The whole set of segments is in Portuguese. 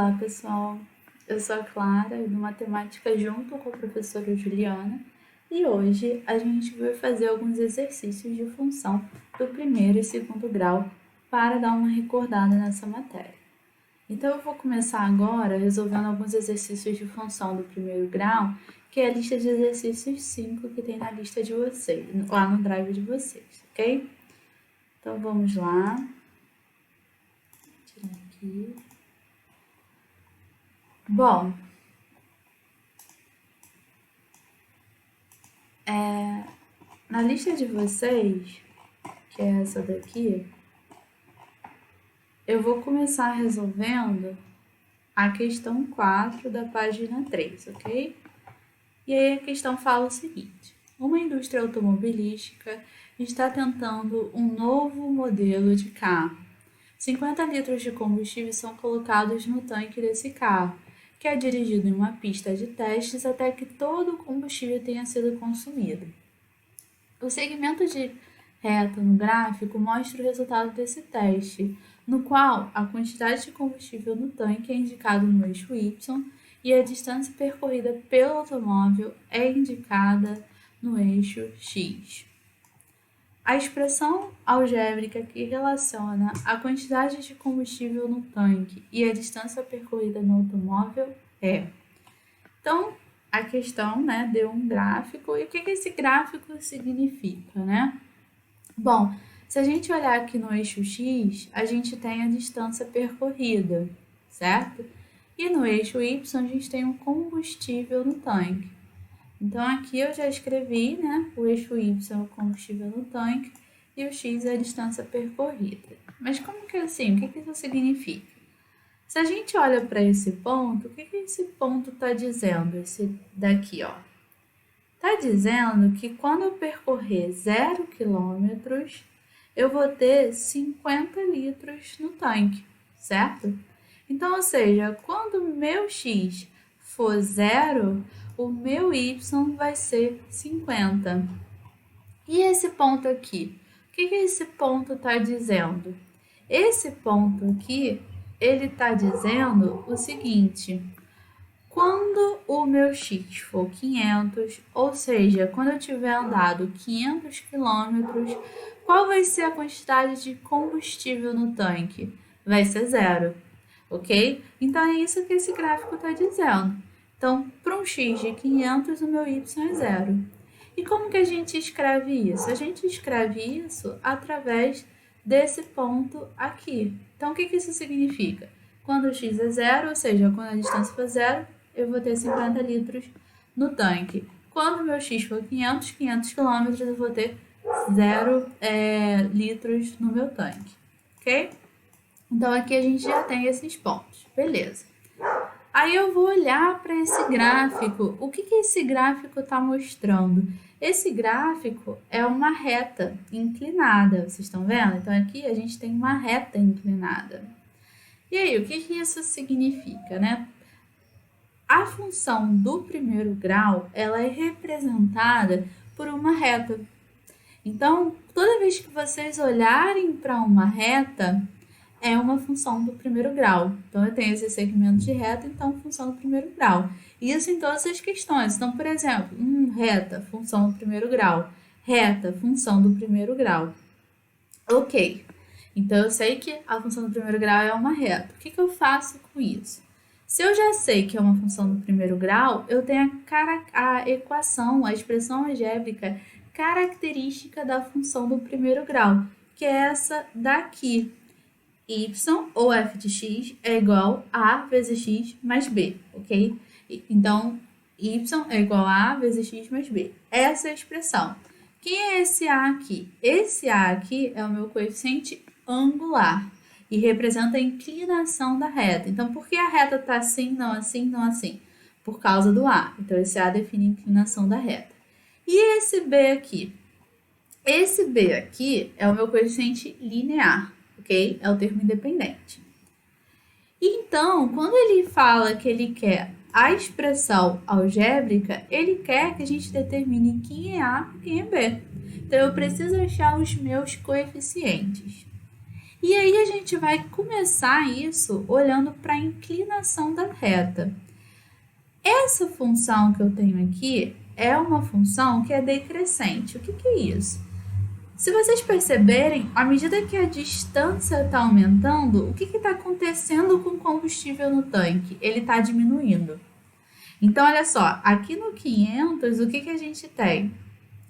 Olá, pessoal. Eu sou a Clara, do Matemática junto com a professora Juliana, e hoje a gente vai fazer alguns exercícios de função do primeiro e segundo grau para dar uma recordada nessa matéria. Então, eu vou começar agora resolvendo alguns exercícios de função do primeiro grau, que é a lista de exercícios 5 que tem na lista de vocês, lá no drive de vocês, ok? Então, vamos lá. Vou tirar aqui. Bom, na lista de vocês, que é essa daqui, eu vou começar resolvendo a questão 4 da página 3, ok? E aí a questão fala o seguinte: uma indústria automobilística está tentando um novo modelo de carro. 50 litros de combustível são colocados no tanque desse carro, que é dirigido em uma pista de testes até que todo o combustível tenha sido consumido. O segmento de reta no gráfico mostra o resultado desse teste, no qual a quantidade de combustível no tanque é indicada no eixo Y e a distância percorrida pelo automóvel é indicada no eixo X. A expressão algébrica que relaciona a quantidade de combustível no tanque e a distância percorrida no automóvel é. Então, a questão, deu um gráfico. E o que esse gráfico significa, Bom, se a gente olhar aqui no eixo X, a gente tem a distância percorrida, certo? E no eixo Y, a gente tem um combustível no tanque. Então, aqui eu já escrevi, o eixo Y é o combustível no tanque e o X é a distância percorrida. Mas como que é assim? O que isso significa? Se a gente olha para esse ponto, o que esse ponto está dizendo? Esse daqui, ó. Está dizendo que quando eu percorrer 0 km, eu vou ter 50 litros no tanque, certo? Então, ou seja, quando o meu X for 0, o meu Y vai ser 50. E esse ponto aqui? O que esse ponto está dizendo? Esse ponto aqui, ele está dizendo o seguinte: quando o meu X for 500, ou seja, quando eu tiver andado 500 km, qual vai ser a quantidade de combustível no tanque? Vai ser 0, ok? Então, é isso que esse gráfico está dizendo. Então, para um X de 500, o meu Y é 0. E como que a gente escreve isso? A gente escreve isso através desse ponto aqui. Então, o que isso significa? Quando o X é 0, ou seja, quando a distância for 0, eu vou ter 50 litros no tanque. Quando o meu X for 500 km, eu vou ter 0 litros no meu tanque, ok? Então, aqui a gente já tem esses pontos, beleza. Aí eu vou olhar para esse gráfico. O que esse gráfico está mostrando? Esse gráfico é uma reta inclinada, vocês estão vendo? Então, aqui a gente tem uma reta inclinada. E aí, o que isso significa, A função do primeiro grau, ela é representada por uma reta. Então, toda vez que vocês olharem para uma reta, é uma função do primeiro grau. Então, eu tenho esse segmento de reta, então, função do primeiro grau. Isso em todas as questões. Então, por exemplo, reta, função do primeiro grau. Reta, função do primeiro grau. Ok. Então, eu sei que a função do primeiro grau é uma reta. O que eu faço com isso? Se eu já sei que é uma função do primeiro grau, eu tenho a equação, a expressão algébrica característica da função do primeiro grau, que é essa daqui. Y, ou f de x, é igual a vezes x mais b, ok? Então, y é igual a vezes x mais b. Essa é a expressão. Quem é esse a aqui? Esse a aqui é o meu coeficiente angular e representa a inclinação da reta. Então, por que a reta está assim, não assim, não assim? Por causa do a. Então, esse a define a inclinação da reta. E esse b aqui? Esse b aqui é o meu coeficiente linear. Ok? É o termo independente. Então, quando ele fala que ele quer a expressão algébrica, ele quer que a gente determine quem é A e quem é B. Então, eu preciso achar os meus coeficientes. E aí a gente vai começar isso olhando para a inclinação da reta. Essa função que eu tenho aqui é uma função que é decrescente. O que é isso? Se vocês perceberem, à medida que a distância está aumentando, o que está acontecendo com o combustível no tanque? Ele está diminuindo. Então, olha só, aqui no 500, o que a gente tem?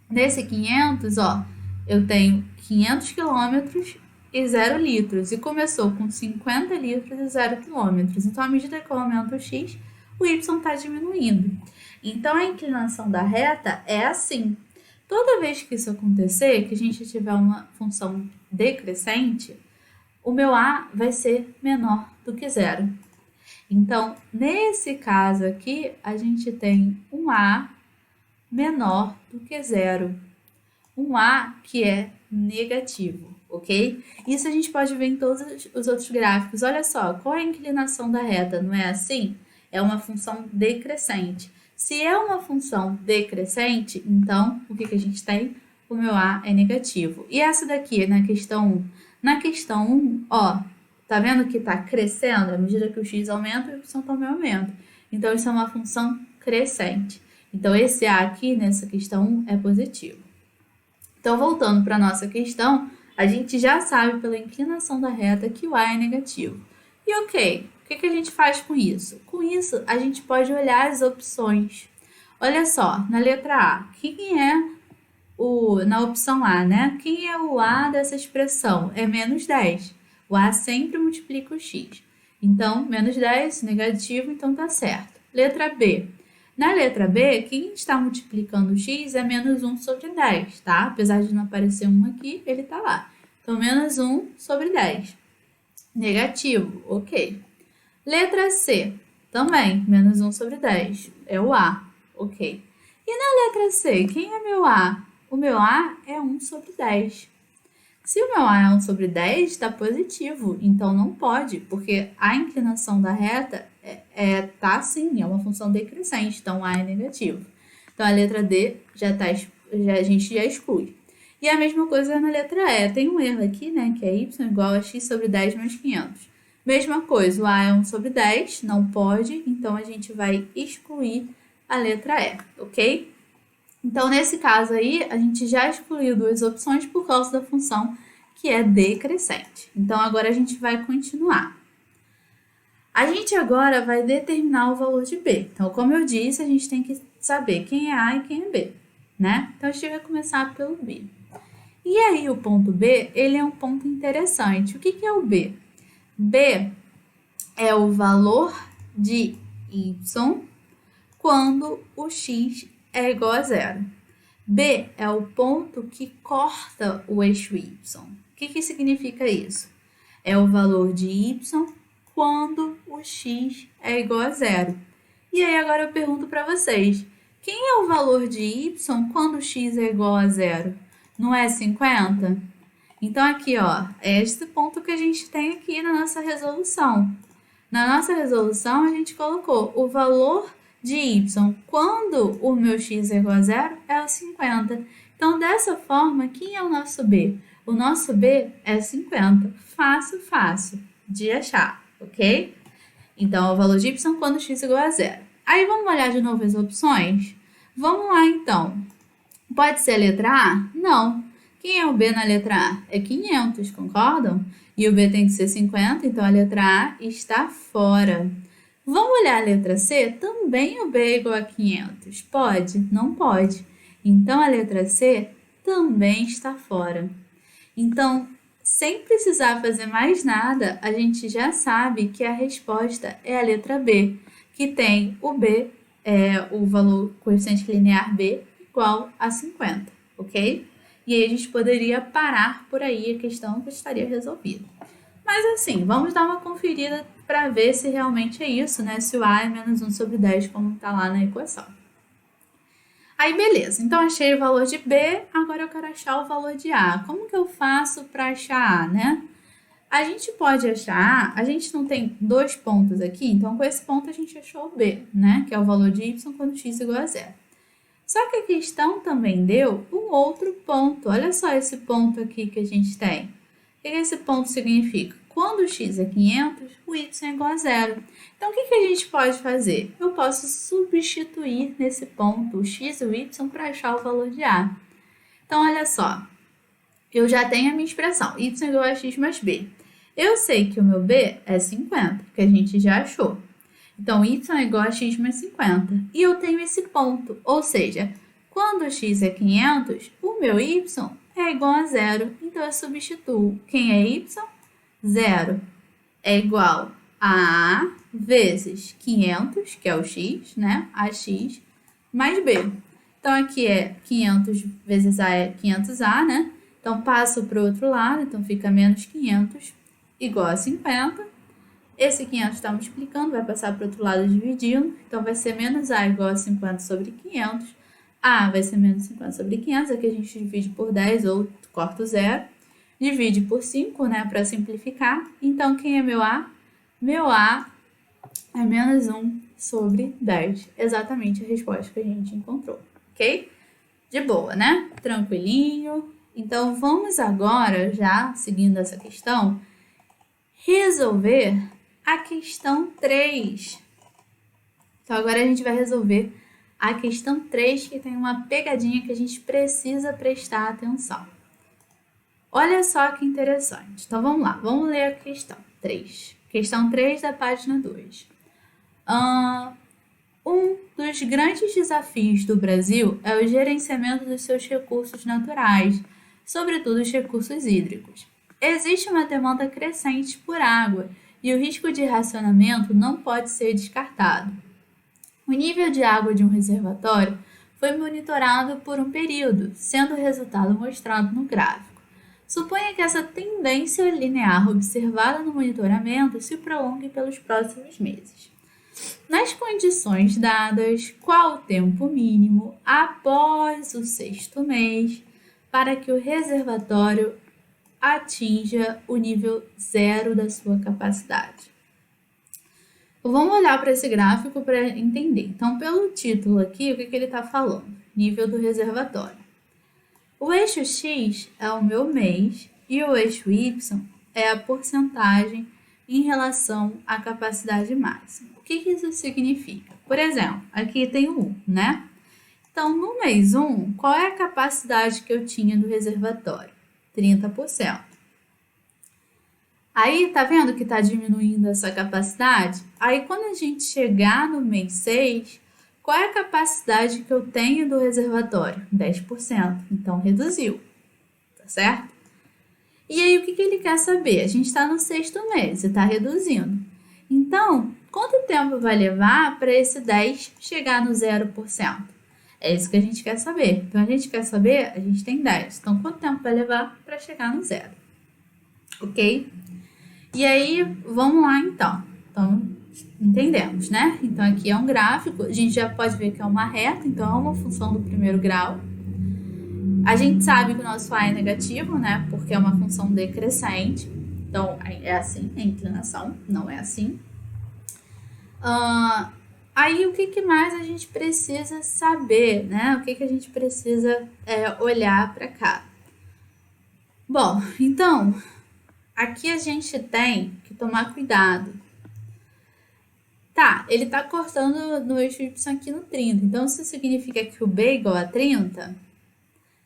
Nesse 500, ó, eu tenho 500 quilômetros e 0 litros. E começou com 50 litros e 0 quilômetros. Então, à medida que eu aumento o x, o y está diminuindo. Então, a inclinação da reta é assim. Toda vez que isso acontecer, que a gente tiver uma função decrescente, o meu a vai ser menor do que zero. Então, nesse caso aqui, a gente tem um a menor do que zero. Um a que é negativo, ok? Isso a gente pode ver em todos os outros gráficos. Olha só, qual é a inclinação da reta? Não é assim? É uma função decrescente. Se é uma função decrescente, então, o que a gente tem? O meu a é negativo. E essa daqui, na questão 1? Na questão 1, ó, tá vendo que tá crescendo? À medida que o x aumenta, o y também aumenta. Então, isso é uma função crescente. Então, esse a aqui, nessa questão 1, é positivo. Então, voltando para a nossa questão, a gente já sabe pela inclinação da reta que o a é negativo. E ok, o que a gente faz com isso? Com isso, a gente pode olhar as opções. Olha só, na letra A, quem é na opção A, né? Quem é o a dessa expressão? É menos 10. O a sempre multiplica o x. Então, menos 10, negativo, então tá certo. Letra B. Na letra B, quem está multiplicando o x é menos 1 sobre 10, tá? Apesar de não aparecer 1 aqui, ele tá lá. Então, menos 1 sobre 10. Negativo, ok. Letra C, também, menos 1 sobre 10. É o a, ok. E na letra C, quem é meu a? O meu a é 1 sobre 10. Se o meu a é 1 sobre 10, está positivo, então não pode, porque a inclinação da reta tá assim, é uma função decrescente, então a é negativo. Então a letra D a gente já exclui. E a mesma coisa na letra E. Tem um erro aqui, né, que é y igual a x sobre 10 mais 500. Mesma coisa, o a é 1 sobre 10, não pode, então a gente vai excluir a letra E, ok? Então, nesse caso aí, a gente já excluiu duas opções por causa da função que é decrescente. Então, agora a gente vai continuar. A gente agora vai determinar o valor de B. Então, como eu disse, a gente tem que saber quem é A e quem é B, né? Então, a gente vai começar pelo B. E aí, o ponto B, ele é um ponto interessante. O que é o B? B é o valor de y quando o x é igual a zero. B é o ponto que corta o eixo y. O que significa isso? É o valor de y quando o x é igual a zero. E aí agora eu pergunto para vocês, quem é o valor de y quando o x é igual a zero? Não é 50? Então aqui, ó, é este ponto que a gente tem aqui na nossa resolução. Na nossa resolução, a gente colocou o valor de y quando o meu x é igual a zero é o 50. Então, dessa forma, quem é o nosso b? O nosso b é 50. Fácil, fácil de achar, ok? Então, o valor de y quando x é igual a zero. Aí, vamos olhar de novo as opções? Vamos lá, então. Pode ser a letra A? Não. Quem é o b na letra A? É 500, concordam? E o b tem que ser 50, então a letra A está fora. Vamos olhar a letra C? Também o b é igual a 500. Pode? Não pode. Então, a letra C também está fora. Então, sem precisar fazer mais nada, a gente já sabe que a resposta é a letra B, que tem o b, o valor coeficiente linear b, igual a 50, ok? E aí a gente poderia parar por aí, a questão que estaria resolvida. Mas assim, vamos dar uma conferida para ver se realmente é isso, né? Se o a é menos 1 sobre 10, como está lá na equação. Aí, beleza. Então, achei o valor de B, agora eu quero achar o valor de A. Como que eu faço para achar A, né? A gente pode achar A, a gente não tem dois pontos aqui, então com esse ponto a gente achou o B, né? Que é o valor de Y quando x é igual a zero. Só que a questão também deu um outro ponto. Olha só esse ponto aqui que a gente tem. que esse ponto significa? Quando o x é 500, o y é igual a zero. Então, o que a gente pode fazer? Eu posso substituir nesse ponto o x e o y para achar o valor de A. Então, olha só, eu já tenho a minha expressão, y é igual a x mais b. Eu sei que o meu b é 50, que a gente já achou. Então, y é igual a x mais 50. E eu tenho esse ponto, ou seja, quando o x é 500, o meu y é igual a zero. Então, eu substituo. Quem é y? Zero é igual a A vezes 500, que é o x, né? AX, mais B. Então, aqui é 500 vezes A é 500A, né? Então, passo para o outro lado, então fica menos 500 igual a 50. Esse 500 está multiplicando, vai passar para o outro lado dividindo. Então, vai ser menos A igual a 50 sobre 500. A vai ser menos 50 sobre 500. Aqui a gente divide por 10 ou corta o zero. Divide por 5, né, para simplificar. Então, quem é meu A? Meu A é menos 1 sobre 10. Exatamente a resposta que a gente encontrou, ok? De boa, né? Tranquilinho. Então, vamos agora, já seguindo essa questão, resolver a questão 3. Então, agora a gente vai resolver a questão 3, que tem uma pegadinha que a gente precisa prestar atenção. Olha só que interessante. Então, vamos lá. Vamos ler a questão 3. Questão 3 da página 2. Um dos grandes desafios do Brasil é o gerenciamento dos seus recursos naturais, sobretudo os recursos hídricos. Existe uma demanda crescente por água e o risco de racionamento não pode ser descartado. O nível de água de um reservatório foi monitorado por um período, sendo o resultado mostrado no gráfico. Suponha que essa tendência linear observada no monitoramento se prolongue pelos próximos meses. Nas condições dadas, qual o tempo mínimo após o 6º mês para que o reservatório atinja o nível zero da sua capacidade? Vamos olhar para esse gráfico para entender. Então, pelo título aqui, o que ele está falando? Nível do reservatório. O eixo X é o meu mês e o eixo Y é a porcentagem em relação à capacidade máxima. O que isso significa? Por exemplo, aqui tem o 1, né? Então, no mês 1, qual é a capacidade que eu tinha do reservatório? 30%. Aí, tá vendo que está diminuindo essa capacidade? Aí, quando a gente chegar no mês 6, qual é a capacidade que eu tenho do reservatório? 10%. Então, reduziu. Tá certo? E aí, o que ele quer saber? A gente está no 6º mês e está reduzindo. Então, quanto tempo vai levar para esse 10 chegar no 0%? É isso que a gente quer saber. Então, a gente quer saber, a gente tem 10. Então, quanto tempo vai levar para chegar no 0? Ok? E aí, vamos lá então. Então, entendemos, né? Então, aqui é um gráfico, a gente já pode ver que é uma reta, então é uma função do primeiro grau. A gente sabe que o nosso A é negativo, né? Porque é uma função decrescente. Então, é assim, a inclinação, não é assim. Aí, o que mais a gente precisa saber, né? O que a gente precisa olhar para cá? Bom, então, aqui a gente tem que tomar cuidado. Tá, ele tá cortando no eixo Y aqui no 30. Então, isso significa que o B é igual a 30?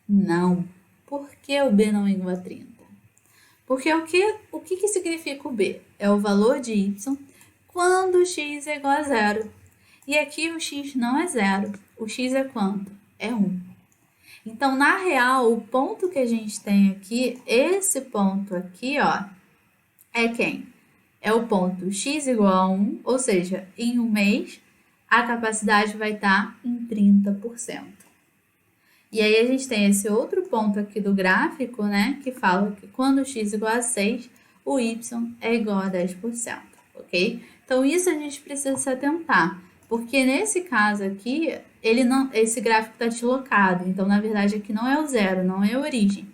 Não. Por que o B não é igual a 30? Porque o que significa o B? É o valor de Y quando o X é igual a zero. E aqui o X não é zero. O X é quanto? É 1. Então, na real, o ponto que a gente tem aqui, esse ponto aqui, ó, é quem? É o ponto x igual a 1, ou seja, em um mês, a capacidade vai estar em 30%. E aí, a gente tem esse outro ponto aqui do gráfico, né, que fala que quando x igual a 6, o y é igual a 10%, ok? Então, isso a gente precisa se atentar, porque nesse caso aqui, esse gráfico está deslocado, então, na verdade, aqui não é o zero, não é a origem.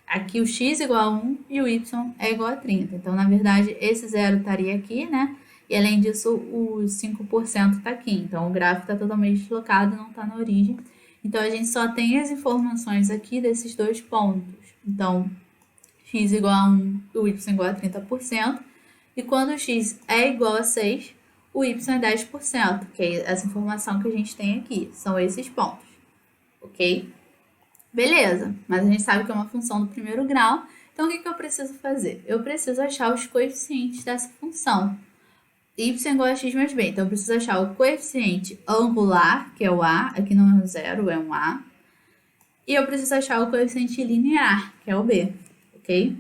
Aqui o x igual a 1 e o y é igual a 30. Então, na verdade, esse zero estaria aqui, né? E, além disso, os 5% está aqui. Então, o gráfico está totalmente deslocado, não está na origem. Então, a gente só tem as informações aqui desses dois pontos. Então, x igual a 1, o y igual a 30%. E quando o x é igual a 6, o y é 10%, que é essa informação que a gente tem aqui. São esses pontos, ok? Beleza, mas a gente sabe que é uma função do primeiro grau. Então, o que eu preciso fazer? Eu preciso achar os coeficientes dessa função. Y igual a x mais b. Então, eu preciso achar o coeficiente angular, que é o a. Aqui não é um zero, é um a. E eu preciso achar o coeficiente linear, que é o b, ok?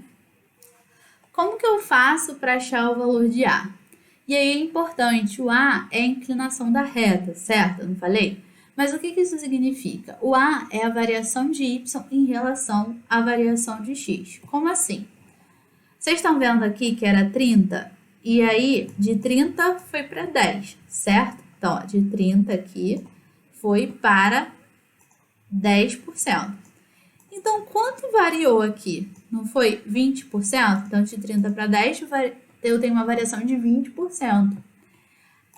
Como que eu faço para achar o valor de a? E aí é importante, o a é a inclinação da reta, certo? Eu não falei? Mas o que isso significa? O a é a variação de y em relação à variação de x. Como assim? Vocês estão vendo aqui que era 30? E aí, de 30 foi para 10, certo? Então, ó, de 30 aqui foi para 10%. Então, quanto variou aqui? Não foi 20%? Então, de 30 para 10, eu tenho uma variação de 20%.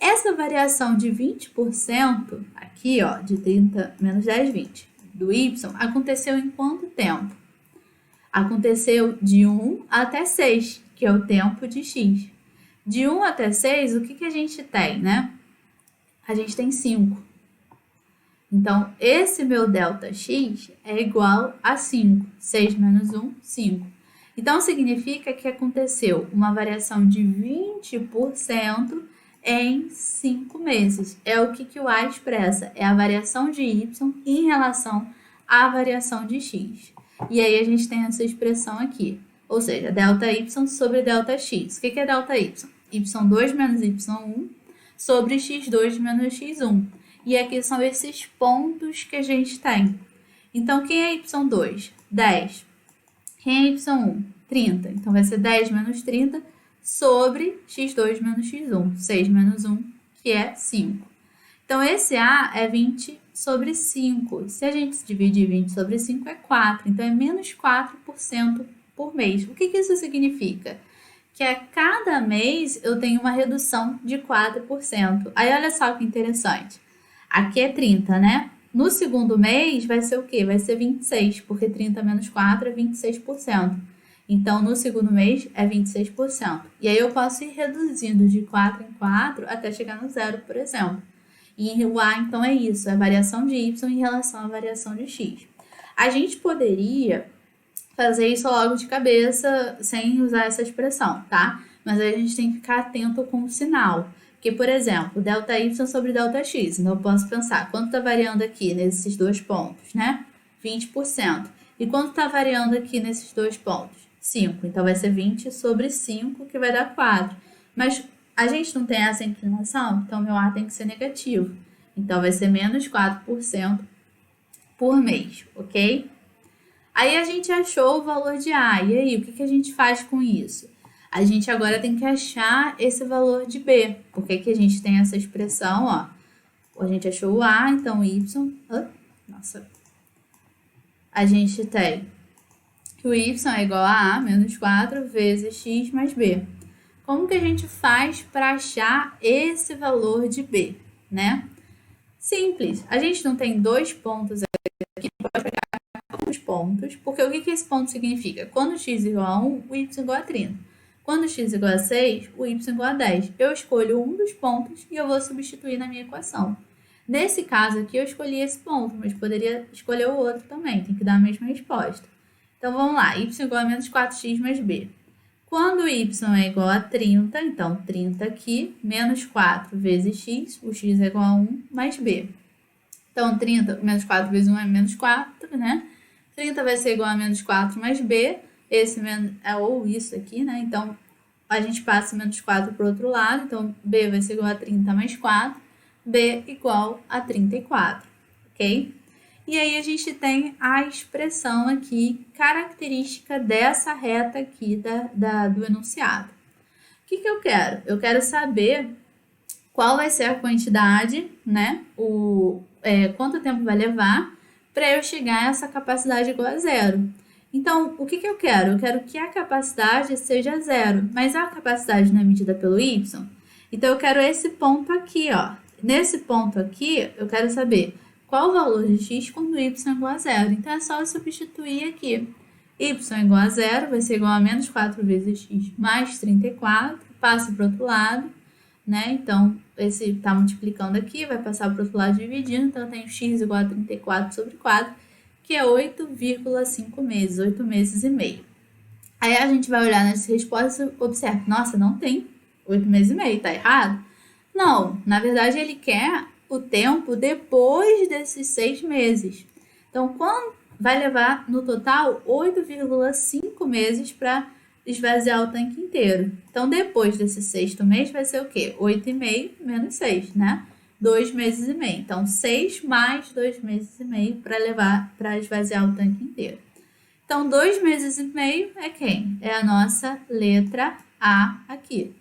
Essa variação de 20%, aqui, ó, de 30 menos 10, 20, do y, aconteceu em quanto tempo? Aconteceu de 1 até 6, que é o tempo de x. De 1 até 6, o que a gente tem, né? A gente tem 5. Então, esse meu ΔX é igual a 5. 6 menos 1, 5. Então, significa que aconteceu uma variação de 20% em 5 meses. É o que o A expressa. É a variação de Y em relação à variação de X. E aí, a gente tem essa expressão aqui. Ou seja, ΔY sobre ΔX. O que é ΔY? Y2 menos Y1 sobre X2 menos X1. E aqui são esses pontos que a gente tem. Então, quem é Y2? 10. Quem é Y1? 30. Então, vai ser 10 menos 30 sobre X2 menos X1. 6 menos 1, que é 5. Então, esse A é 20 sobre 5. Se a gente dividir 20 sobre 5, é 4. Então, é menos 4% por mês. O que isso significa? Que a cada mês eu tenho uma redução de 4%. Aí, olha só que interessante. Aqui é 30, né? No segundo mês vai ser o quê? Vai ser 26, porque 30 menos 4 é 26%. Então, no segundo mês é 26%. E aí eu posso ir reduzindo de 4 em 4 até chegar no zero, por exemplo. E o A, então, é isso, é a variação de Y em relação à variação de X. A gente poderia fazer isso logo de cabeça, sem usar essa expressão, tá? Mas aí a gente tem que ficar atento com o sinal. Porque, por exemplo, ΔY sobre ΔX. Então, eu posso pensar, quanto está variando aqui nesses dois pontos, né? 20%. E quanto está variando aqui nesses dois pontos? 5. Então, vai ser 20 sobre 5, que vai dar 4. Mas a gente não tem essa inclinação, então meu A tem que ser negativo. Então, vai ser menos 4% por mês, ok? Aí, a gente achou o valor de A. E aí, o que a gente faz com isso? A gente agora tem que achar esse valor de B. Por que a gente tem essa expressão, ó? A gente achou o A, então Y... Nossa. A gente tem que o Y é igual a A menos 4 vezes X mais B. Como que a gente faz para achar esse valor de B, né? Simples. A gente não tem dois pontos aqui, pode pegar os pontos, porque o que esse ponto significa? Quando x igual a 1, o y igual a 30. Quando x igual a 6, o y igual a 10. Eu escolho um dos pontos e eu vou substituir na minha equação. Nesse caso aqui, eu escolhi esse ponto, mas poderia escolher o outro também. Tem que dar a mesma resposta. Então, vamos lá. Y igual a menos 4x mais b. Quando y é igual a 30, então 30 aqui, menos 4 vezes x, o x é igual a 1 mais b. Então, 30 menos 4 vezes 1 é menos 4, né? 30 vai ser igual a menos 4 mais b. Esse é ou isso aqui, né? Então, a gente passa menos 4 para o outro lado. Então, b vai ser igual a 30 mais 4. B igual a 34, ok? E aí, a gente tem a expressão aqui, característica dessa reta aqui do enunciado. O que eu quero? Eu quero saber qual vai ser a quantidade, né? Quanto tempo vai levar para eu chegar a essa capacidade igual a zero. Então, o que eu quero? Eu quero que a capacidade seja zero, mas a capacidade não é medida pelo y. Então, eu quero esse ponto aqui, ó. Nesse ponto aqui, eu quero saber qual o valor de x quando y é igual a zero. Então, é só eu substituir aqui. y igual a zero, vai ser igual a menos 4 vezes x mais 34, passa para o outro lado, né? Então, esse está multiplicando aqui, vai passar para o outro lado dividindo, então eu tenho x igual a 34 sobre 4, que é 8,5 meses, 8 meses e meio. Aí a gente vai olhar nessa resposta e observa, nossa, não tem 8 meses e meio, tá errado? Não, na verdade ele quer o tempo depois desses 6 meses. Então, quando vai levar no total 8,5 meses para esvaziar o tanque inteiro. Então, depois desse sexto mês vai ser o quê? 8,5 menos 6, né? 2 meses e meio. Então, 6 mais 2 meses e meio para levar para esvaziar o tanque inteiro. Então, 2 meses e meio é quem? É a nossa letra A aqui.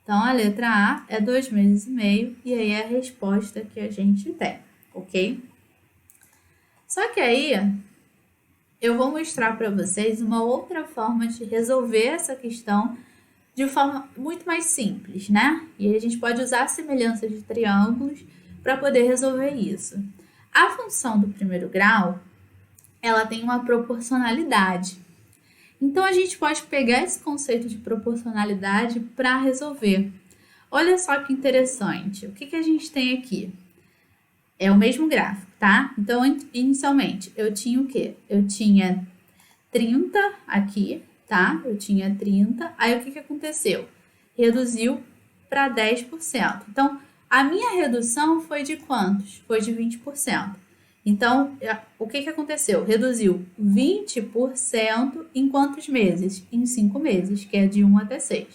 Então, a letra A é 2 meses e meio e aí é a resposta que a gente tem, ok? Só que aí, eu vou mostrar para vocês uma outra forma de resolver essa questão de forma muito mais simples, né? E aí a gente pode usar a semelhança de triângulos para poder resolver isso. A função do primeiro grau, ela tem uma proporcionalidade. Então, a gente pode pegar esse conceito de proporcionalidade para resolver. Olha só que interessante. O que a gente tem aqui? É o mesmo gráfico, tá? Então, inicialmente, eu tinha o quê? Eu tinha 30 aqui, tá? Eu tinha 30. Aí, o que aconteceu? Reduziu para 10%. Então, a minha redução foi de quantos? Foi de 20%. Então, o que aconteceu? Reduziu 20% em quantos meses? Em 5 meses, que é de 1 até 6.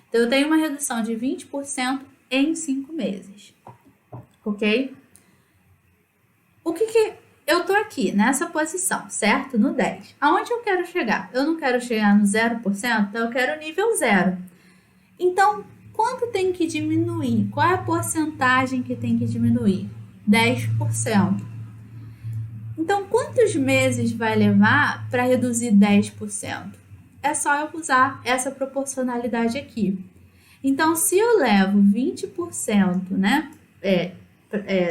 Então, eu tenho uma redução de 20% em 5 meses. Ok? O que eu tô aqui, nessa posição, certo? No 10. Aonde eu quero chegar? Eu não quero chegar no 0%, então eu quero nível 0. Então, quanto tem que diminuir? Qual é a porcentagem que tem que diminuir? 10%. Então, quantos meses vai levar para reduzir 10%? É só eu usar essa proporcionalidade aqui. Então, se eu levo 20%, né?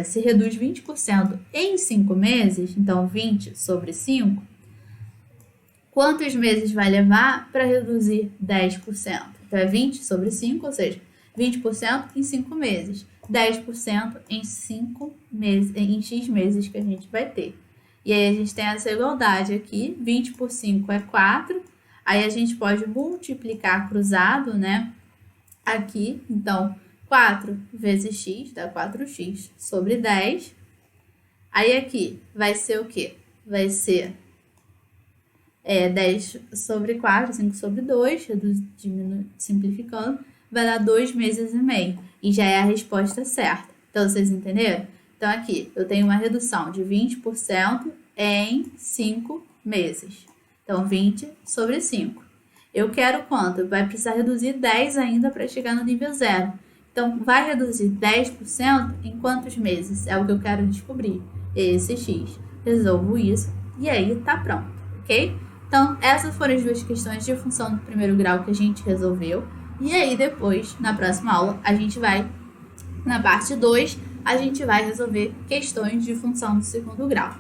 Se reduz 20% em 5 meses, então 20 sobre 5, quantos meses vai levar para reduzir 10%? Então, é 20 sobre 5, ou seja, 20% em 5 meses. 10% em 5 meses, em X meses que a gente vai ter. E aí, a gente tem essa igualdade aqui, 20 por 5 é 4. Aí, a gente pode multiplicar cruzado, né? Aqui, então, 4 vezes x dá 4x sobre 10. Aí, aqui vai ser o quê? Vai ser 10 sobre 4, 5 sobre 2, simplificando, vai dar 2 meses e meio. E já é a resposta certa. Então, vocês entenderam? Então, aqui, eu tenho uma redução de 20% em 5 meses. Então, 20 sobre 5. Eu quero quanto? Vai precisar reduzir 10 ainda para chegar no nível 0. Então, vai reduzir 10% em quantos meses? É o que eu quero descobrir. Esse x. Resolvo isso e aí tá pronto, ok? Então, essas foram as duas questões de função do primeiro grau que a gente resolveu. E aí, depois, na próxima aula, a gente vai, na parte 2, a gente vai resolver questões de função do segundo grau.